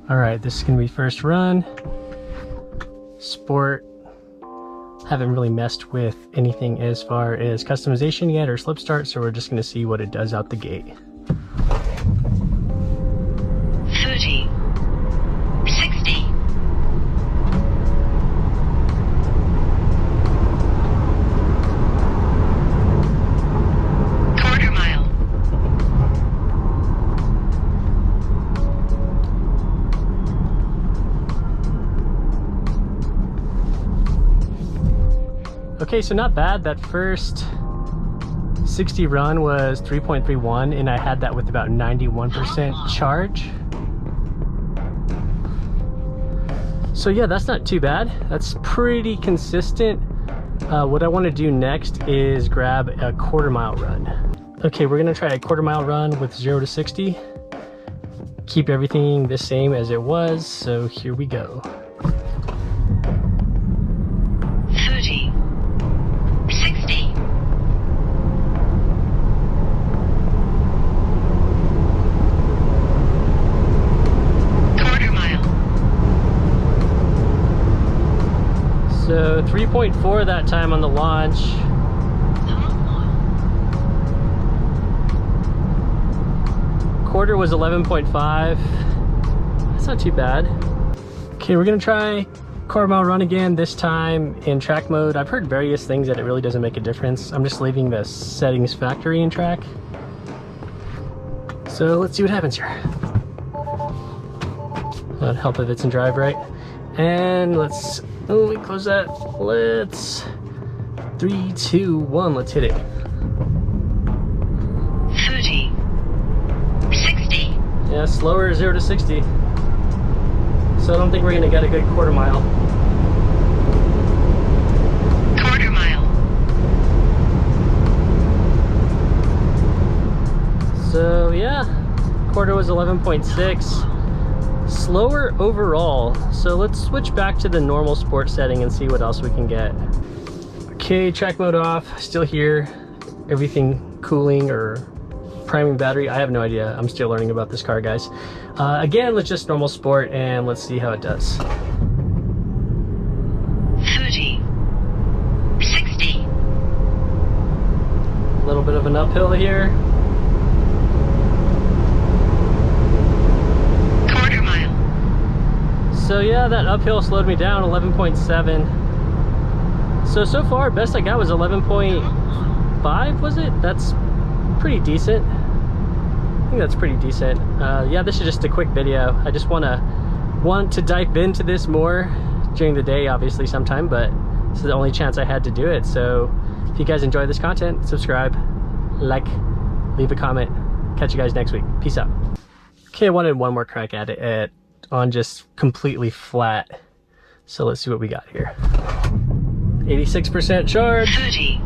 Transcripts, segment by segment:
All right, this is gonna be first run. Sport. Haven't really messed with anything as far as customization yet or slip start, so we're just gonna see what it does out the gate. 30, 60. Quarter mile. Okay, so not bad. That first 60 run was 3.31 and I had that with about 91% charge. So yeah, that's not too bad. That's pretty consistent. What I want to do next is grab a quarter mile run. Okay, we're gonna try a quarter mile run with 0 to 60. Keep everything the same as it was, so here we go. 30, 60. Quarter mile. So 3.4 that time on the launch. Quarter was 11.5. That's not too bad. Okay, we're gonna try quarter mile run again, this time in track mode. I've heard various things that it really doesn't make a difference. I'm just leaving the settings factory in track. So let's see what happens here. That'd help if it's in drive, right? And let's, oh, we close that. Let's, 3, 2, 1, let's hit it. 30, 60. Yeah, slower 0 to 60. So I don't think we're gonna get a good quarter mile. Quarter mile. So yeah, quarter was 11.6. Slower overall. So let's switch back to the normal sport setting and see what else we can get. Okay, track mode off, still here. Everything cooling or priming battery, I have no idea. I'm still learning about this car, guys. Again, let's just normal sport and let's see how it does. 30, 60. A little bit of an uphill here. Quarter mile. So yeah, that uphill slowed me down, 11.7. So far, best I got was 11.5, was it? That's pretty decent. I think that's pretty decent. Yeah, this is just a quick video. I just want to dive into this more during the day, obviously sometime, but this is the only chance I had to do it. So if you guys enjoy this content, subscribe, like, leave a comment. Catch you guys next week. Peace out. Okay, I wanted one more crack at it on just completely flat. So let's see what we got here. 86% charge. 30,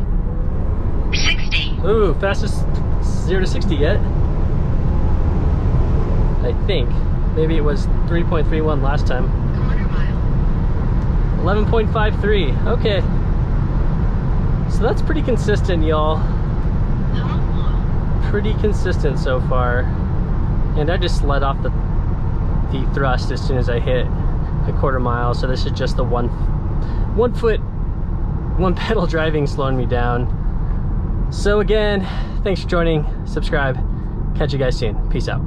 60. Ooh, fastest 0 to 60 yet. I think. Maybe it was 3.31 last time. Quarter mile. 11.53. Okay. So that's pretty consistent, y'all. Pretty consistent so far. And I just let off the thrust as soon as I hit a quarter mile. So this is just the one pedal driving slowing me down. So again, thanks for joining. Subscribe. Catch you guys soon. Peace out.